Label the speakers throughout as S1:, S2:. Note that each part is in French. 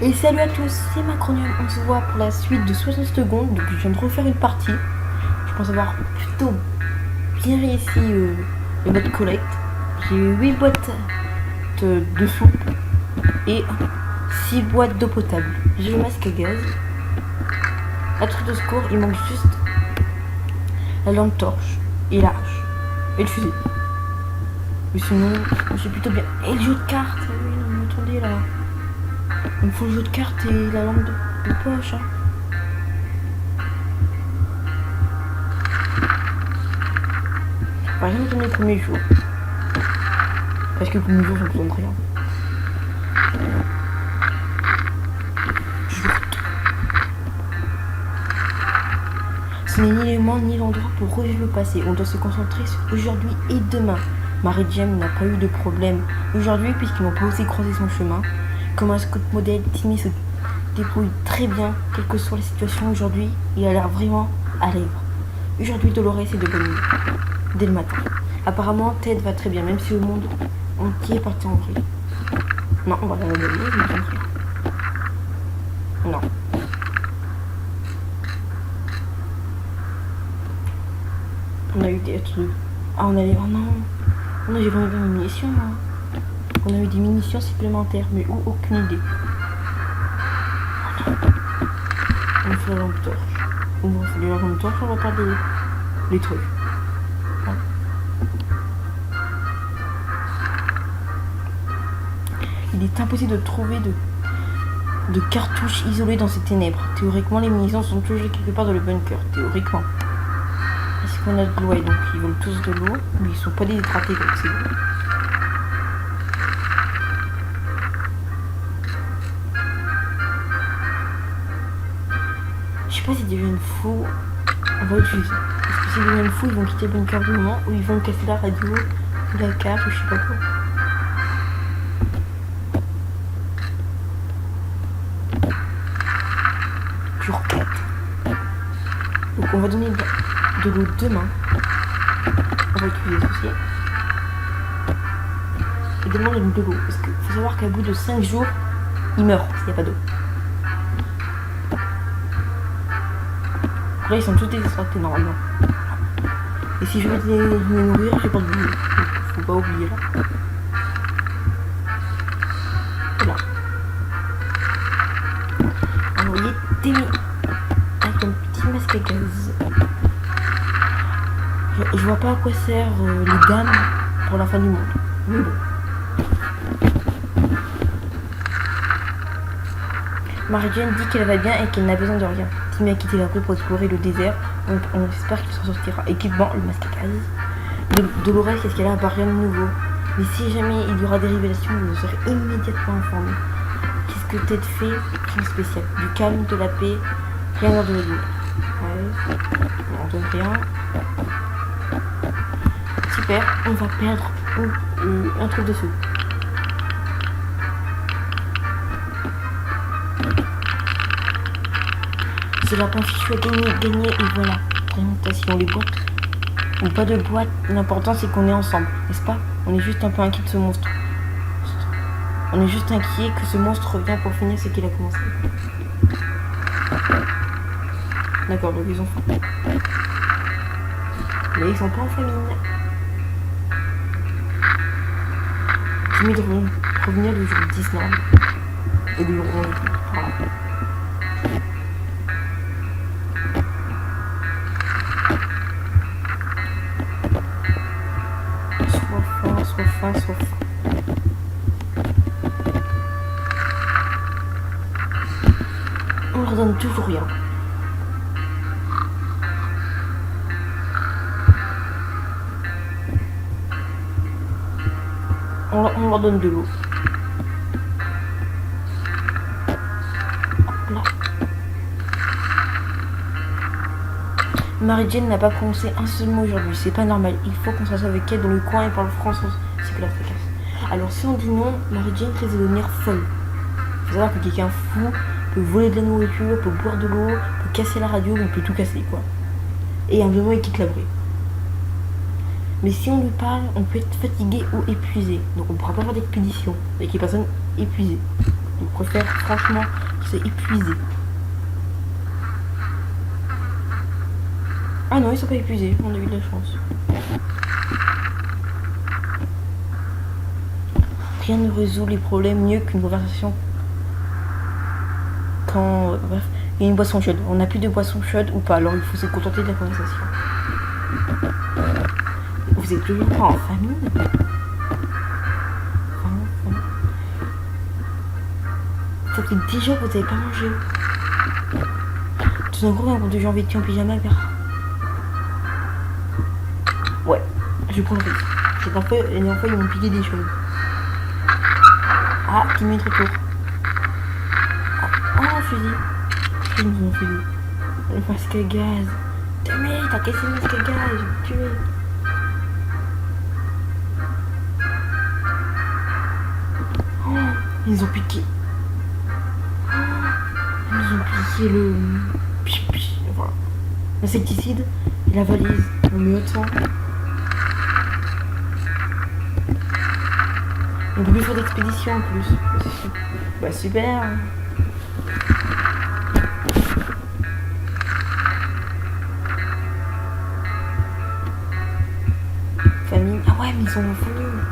S1: Et salut à tous, c'est Macronium, on se voit pour la suite de 60 secondes, donc je viens de refaire une partie. Je pense avoir plutôt bien réussi le mode collect. J'ai 8 boîtes de soupe et 6 boîtes d'eau potable. J'ai le masque à gaz. À truc de secours, il manque juste la lampe torche et la hache et le fusil. Mais sinon, j'ai plutôt bien. Et le jeu de cartes, oui, non, mais attendez là. Il me faut le jeu de cartes et la lampe de poche. Hein. Par exemple, dans les premiers jours. Parce que les premiers jours, j'ai besoin de rien. Ce n'est ni l'élément ni l'endroit pour revivre le passé. On doit se concentrer sur aujourd'hui et demain. Marie-Jane n'a pas eu de problème aujourd'hui puisqu'ils n'ont pas osé croiser son chemin. Comme un scout modèle, Timmy se débrouille très bien, quelle que soit la situation aujourd'hui. Il a l'air vraiment à l'aise. Aujourd'hui, Dolores est de bonne humeur. Dès le matin. Apparemment, Ted va très bien, même si le monde entier est parti en vrille. Non, on va la donner, je me trompe. Non. On a eu des trucs. Ah, on a les. Oh non. Oh non, j'ai vraiment des munitions, moi. On a eu des munitions supplémentaires, mais où aucune idée. On fait la lampe torche. On va faire la lampe torche, on va pas les trucs. Hein. Il est impossible de trouver de cartouches isolées dans ces ténèbres. Théoriquement, les munitions sont toujours quelque part dans le bunker. Théoriquement. Parce qu'on a de l'eau et donc ils veulent tous de l'eau, mais ils sont pas déshydratés comme c'est. Je sais pas s'ils deviennent fous, on va utiliser. Parce que s'ils deviennent fous, ils vont quitter le bunker du moment ou ils vont casser la radio ou la carte ou je sais pas quoi. Du roquette. Donc on va donner de l'eau demain. On va utiliser ceci. Et demain donne de l'eau. Parce qu'il faut savoir qu'à bout de 5 jours, il meurt s'il n'y a pas d'eau. Là ils sont tous déshydratés normalement. Et si je veux les nourrir, j'ai pas de l'eau. Faut pas oublier là. Voilà. Envoyer Timmy avec un petit masque à gaz. Je vois pas à quoi servent les dames pour la fin du monde. Mais bon. Marie-Jane dit qu'elle va bien et qu'elle n'a besoin de rien. Timmy a quitté la rue pour explorer le désert. On espère qu'il s'en sortira. Équipement, le masque à gaz. Dolores, qu'est-ce qu'elle a? Rien de nouveau. Mais si jamais il y aura des révélations, vous serez immédiatement informés. Qu'est-ce que Ted fait? Rien de spécial. Du calme, de la paix, rien d'ordinaire. Ouais. On donne rien. Super, on va perdre un truc dessous. Ce lapin fichu a gagné et voilà. Présentation, les boîtes ou pas de boîte, l'important c'est qu'on est ensemble, n'est-ce pas? On est juste un peu inquiet de ce monstre. On est juste inquiet que ce monstre revient pour finir ce qu'il a commencé. D'accord, donc ils ont faim. Mais ils sont pas en famine. J'ai mis de revenir le jour 10 non. Et le jour 11. Voilà. Soit faim. On leur donne toujours rien. On leur donne de l'eau. Là. Marie-Jane n'a pas prononcé un seul mot aujourd'hui, c'est pas normal. Il faut qu'on s'assoie avec elle dans le coin et parle français. C'est que la fréquence. Alors si on dit non, Marie-Jane risque de devenir folle. Il faut savoir que quelqu'un fou peut voler de la nourriture, peut boire de l'eau, peut casser la radio, mais peut tout casser quoi. Et à un moment il quitte l'abri. Mais si on lui parle, on peut être fatigué ou épuisé. Donc on ne pourra pas faire d'expédition avec les personnes épuisées. Je préfère franchement qu'il soit épuisé. Ah non, ils sont pas épuisés, on a eu de la chance. Rien ne résout les problèmes mieux qu'une conversation quand... bref, il y a une boisson chaude. On n'a plus de boisson chaude ou pas, alors il faut se contenter de la conversation. Vous êtes toujours pas en famille? Ça fait 10 jours que vous n'avez pas mangé. Tout d'un coup, un groupe de gens vêtus en pyjama, ouais, je prends le risque. Les enfants, ils m'ont piqué des choses. Ah, qui met trop tôt. Oh, un fusil. Ils nous ont fusil. Le masque à gaz. Damn, t'as cassé le masque à gaz, je vais te tuer. Oh, ils ont piqué. Ils nous ont piqué le... Voilà. L'insecticide et la valise. On met autant. On peut plus faire d'expédition en plus. Bah super. Famille. Ah ouais, mais ils sont en famille.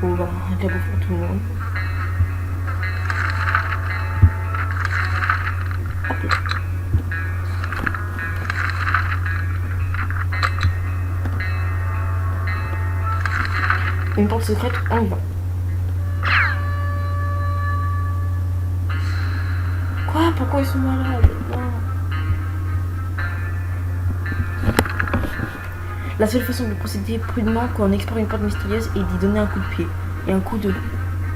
S1: Bon bah, de la bouffe pour tout le monde. Hop là. Une porte secrète, on y va. Quoi? Pourquoi ils sont malades? Non. La seule façon de procéder prudemment quand on explore une porte mystérieuse est d'y donner un coup de pied et un coup de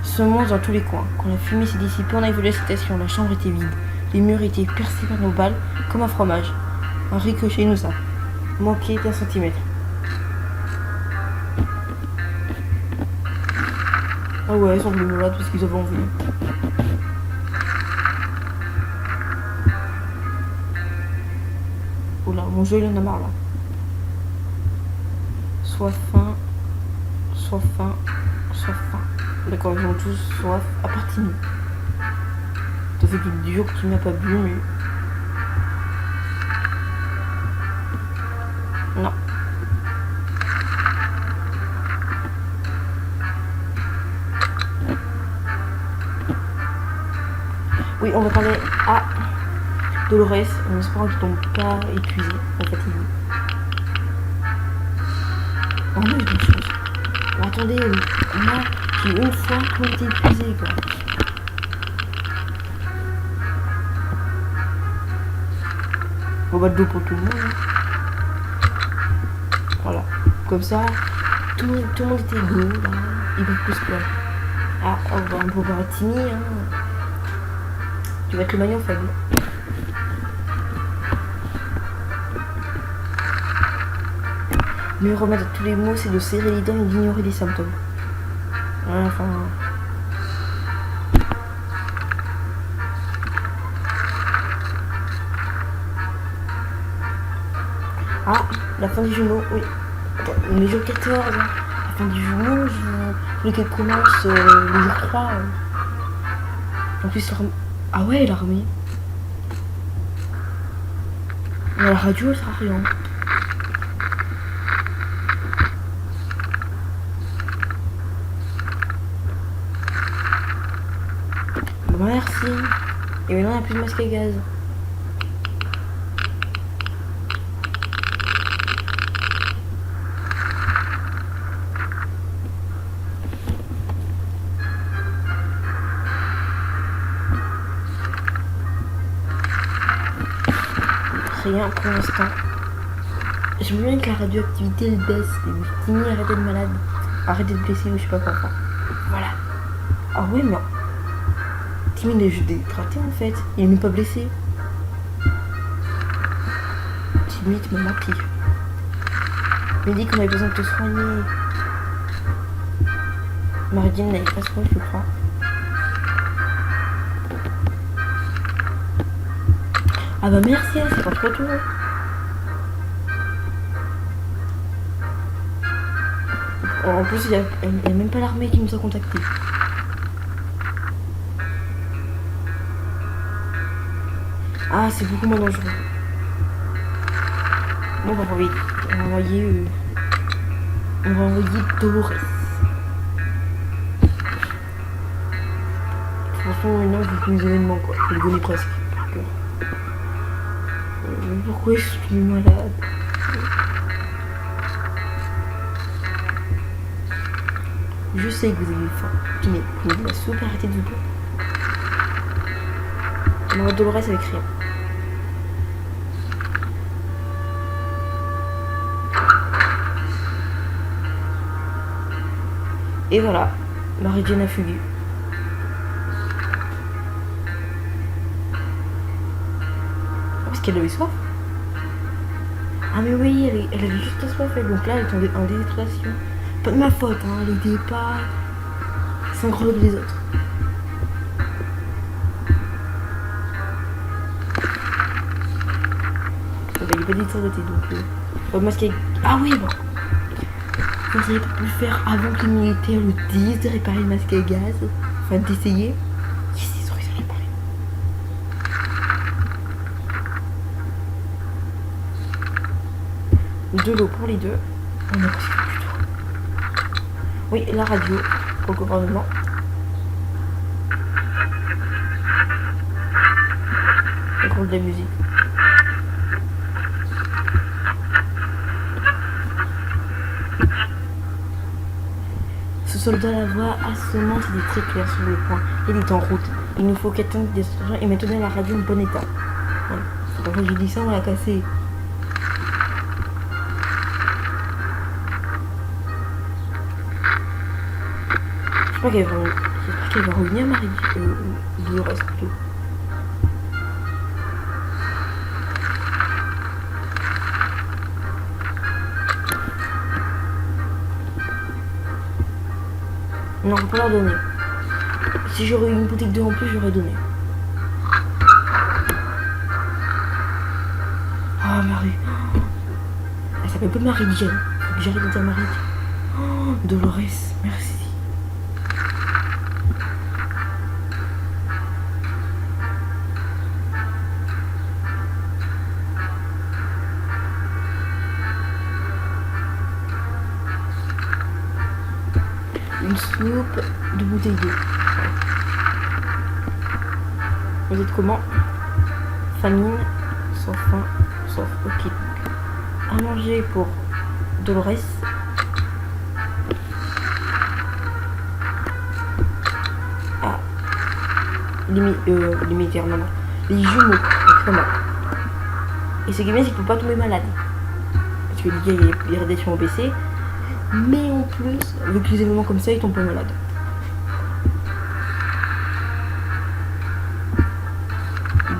S1: semonce dans tous les coins. Quand la fumée s'est dissipée, on a vu la citation. La chambre était vide. Les murs étaient percés par nos balles comme un fromage. Un ricochet nous a manqué d'1 centimètre. Ah ouais, ils sont venus malades parce qu'ils avaient envie. Oula, mon jeu il en a marre là. Soit faim, soit faim, soit faim. D'accord, ils ont tous soif, à part Timmy. Ça fait plus de 10 jours que Timmy n'a pas bu, mais... Non. Oui, on va parler à Dolores, en espérant qu'ils ne tombent pas épuisés, en fatigués. Oh non, il y a des choses. Bon, attendez, moi, j'ai une fois tout été épuisé, quoi. On va de l'eau pour tout le monde. Hein. Voilà. Comme ça, tout le monde était égaux, là. Il va plus quoi. Ah, on peut voir Timmy, hein. Tu vas être le maillon faible. Mieux remettre tous les mots, c'est de serrer les dents et d'ignorer les symptômes. Enfin... Ah, la fin du jumeau, oui. Attends, on est jour 14. Hein. La fin du jumeau, je voulais qu'elle commence le jour 3. En plus, l'armée... Ah ouais, l'armée. Mais la radio, elle sera rien. Bon, merci. Et maintenant, on n'a plus de masque à gaz. Rien pour l'instant. Je me souviens que la radioactivité elle baisse. Et Timmy arrête d'être malade. Arrête d'être blessé ou je sais pas quoi. Voilà. Ah ouais, mais Timmy il est juste déshydraté en fait. Il est même pas blessé. Timmy, tu m'as manqué. Il dit qu'on avait besoin de te soigner. Maridine n'avait pas soin, je crois. Ah bah merci, c'est pas trop tôt. En plus, il y a même pas l'armée qui nous a contactés. Ah, c'est beaucoup moins dangereux. Bon, on va envoyer... On va envoyer Dolores. Franchement, maintenant, je vais tous les événements, quoi. Je les connais presque. Pourquoi je suis malade? Je sais que vous avez faim. Mais prenez de la soupe et arrêtez de vous plaindre. On va Dolores avec rien. Et voilà, Marie-Jane a fugué. Parce qu'elle avait soif. Ah mais oui, elle avait juste soif, elle. Donc là, elle tombait en déshydratation. Pas de ma faute, hein, elle était pas 5 gros des autres. Il n'y a pas d'hydraté, donc... masque à... Ah oui, bon. Vous n'avez pas pu le faire avant que les militaires le disent, de réparer le masque à gaz. Enfin, d'essayer. Yes, ils ont réussi à réparer. De l'eau pour les deux. On a presque plus tout. Oui, la radio pour le gouvernement. Le groupe de la musique. Ce soldat à la voix assommante était très clair sur le point. Il est en route. Il nous faut qu'attendre des instructions et maintenir la radio en bon état. Voilà. C'est pas que j'ai dit ça, on l'a cassé. J'espère qu'elle va revenir, Marie. Il reste plutôt. Non, on peut leur donner. Si j'aurais eu une boutique d'eau en plus, j'aurais donné. Ah, Marie. Elle s'appelle pas Marie-Jane. Faut que j'arrête de dire Marie. Oh, Dolores, merci. Une soupe de bouteille d'eau. Vous êtes comment? Famine, sans faim, sauf ok. À manger pour Dolores. Ah. Limitaire, non. Les jumeaux, comment? Et ce qui est bien, c'est qu'il ne peut pas tomber malade. Parce que le gars, il est radiation baissée. Mais en plus, avec les événements comme ça, il tombe pas malade.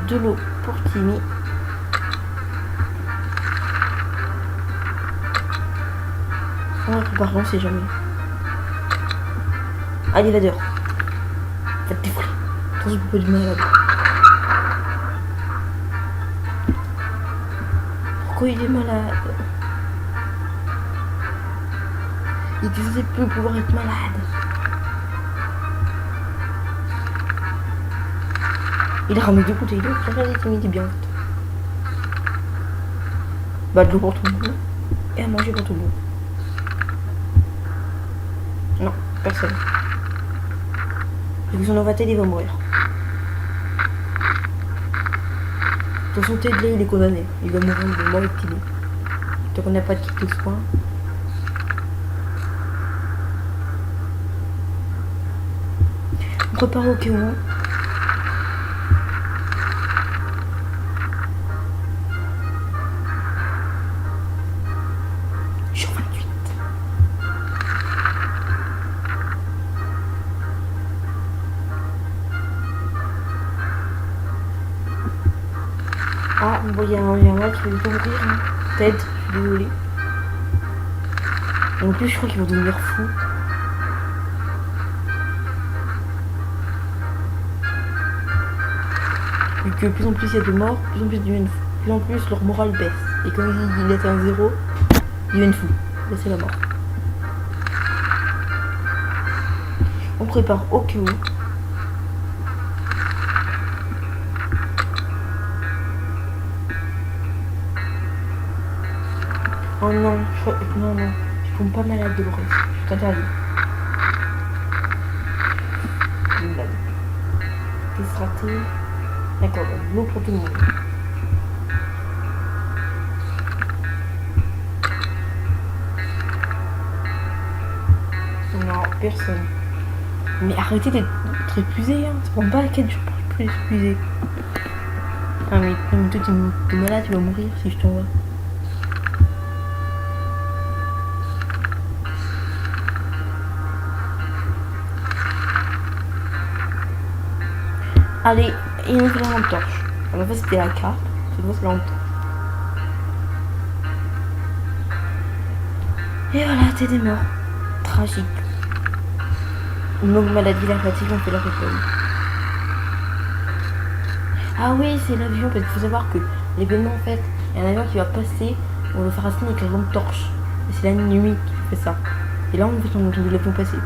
S1: De l'eau pour Timmy. Pardon, on sait jamais. Allez, va dehors. Va te défouler. Attention, je peux pas du malade. Pourquoi il est malade? Il était censé plus pouvoir être malade. Il a ramené 2 bouteilles d'eau. Regardez, il était bien. Bah, de l'eau pour tout le monde. Et à manger pour tout le monde. Non, personne. Vu que son novatel, il va mourir. De toute façon, Tedley, il est condamné. Il va mourir de mort avec Timmy. Tant qu'on n'a pas de kit de soins. On prépare au cas où. Jour 28. Ah, bon, il y a un mec qui veut pas mourir. Hein. Ted, je suis désolée. En plus, je crois qu'ils vont devenir fous. Vu que plus en plus il y a de morts, plus en plus leur morale baisse. Et quand il atteint 0, ils deviennent fous. Là c'est la mort. On prépare au cas où. Oh non, non, non. Je tombe pas malade de l'oreille. Je t'interdis. Une blague. Test raté. D'accord, donc l'eau pour tout le monde. Non, personne. Mais arrêtez d'être épuisé, hein. Ça prend pas 4 jours pour être épuisé. Ah mais toi t'es malade, tu vas mourir si je t'envoie. Allez, il nous fait la lampe torche. Alors en fait c'était la carte, cette fois c'est la lampe torche. Et voilà, t'es des morts. Tragique. Une longue maladie, la fatigue, on fait la récolte. Ah oui, c'est l'avion, parce qu'il faut savoir que l'événement en fait, il y a un avion qui va passer, on va faire un signe avec la lampe torche. Et c'est la nuit qui fait ça. Et là on voit l'avion passer.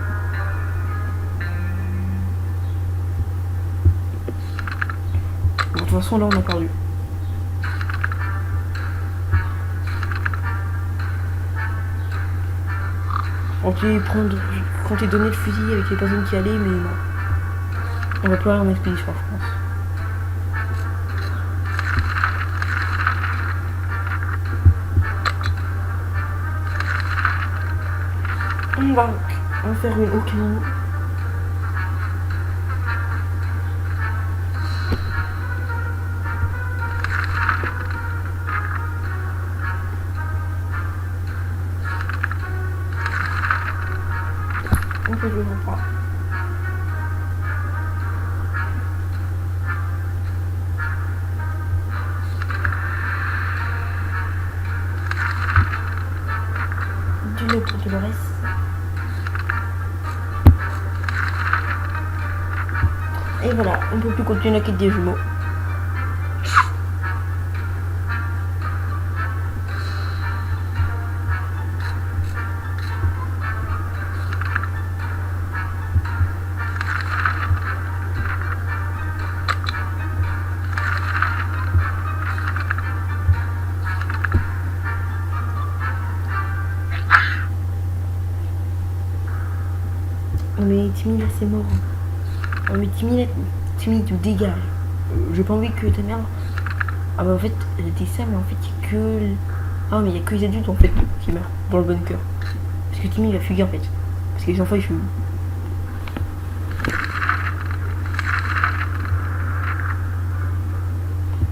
S1: Bon, de toute façon là on a perdu. On comptait donner le fusil avec les personnes qui allaient, mais non. On va plus aller en expédition, je pense. On va en faire une au canon. On peut le reprendre. Du lot pour Dolores. Et voilà, on peut plus continuer la quête des jumeaux. Mais Timmy là c'est mort. Oh, mais Timmy tu dégages. J'ai pas envie que ta mère. Ah bah en fait elle était ça, mais en fait il y a que. Ah mais il y a que les adultes en fait qui meurent dans le bunker. Parce que Timmy il va fuguer en fait. Parce que les enfants ils fuguent.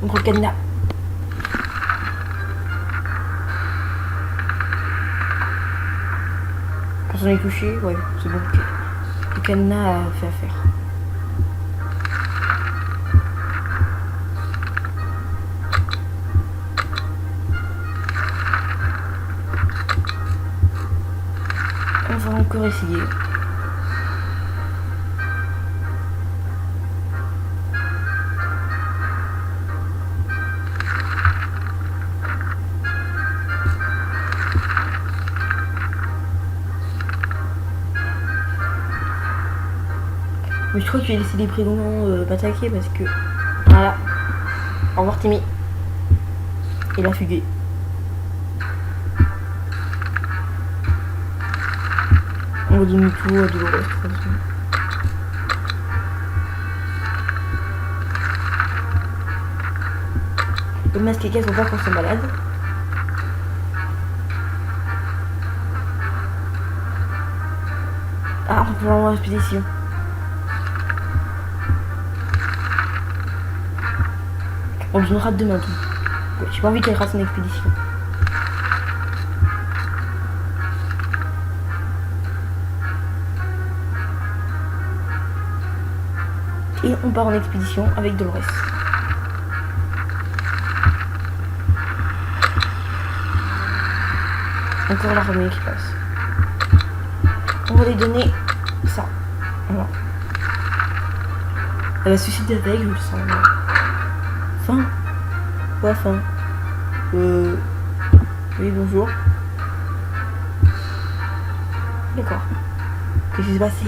S1: On prend le cadenas. Personne n'est touché, ouais, c'est bon. Le cadenas a fait affaire. On va encore essayer. Mais je crois que je vais laisser les prénoms m'attaquer parce que. Voilà. Au revoir Timmy. Il a fugué. On va donner tout à Dolores de toute façon. Le masque et casse, on va quand c'est malade. Ah, on peut l'envoyer en expédition. On lui donnera demain tout. J'ai pas envie qu'elle rate son expédition. Et on part en expédition avec Dolores. Encore l'armée qui passe. On va lui donner ça. Voilà. Elle va se suicider avec, je le sens. Fin. Quoi, fin? Oui, bonjour. D'accord. Qu'est-ce qui s'est passé?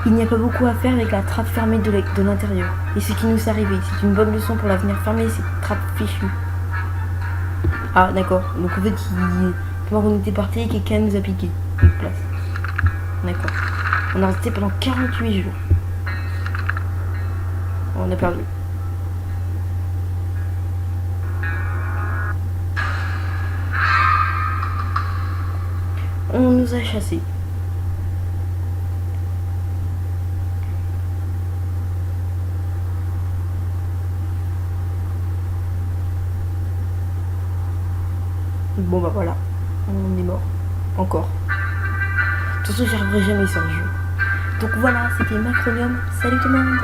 S1: Il n'y a pas beaucoup à faire avec la trappe fermée de l'intérieur. Et ce qui nous est arrivé, c'est une bonne leçon pour l'avenir. Fermer ces trappes fichues. Ah, d'accord. Donc en fait, pendant qu'on était parti, quelqu'un nous a piqué une place. D'accord. On a resté pendant 48 jours. On a perdu. On nous a chassés. Bon bah voilà, on est mort. Encore. De toute façon, j'y arriverai jamais sur le jeu. Donc voilà, c'était Macronium. Salut tout le monde!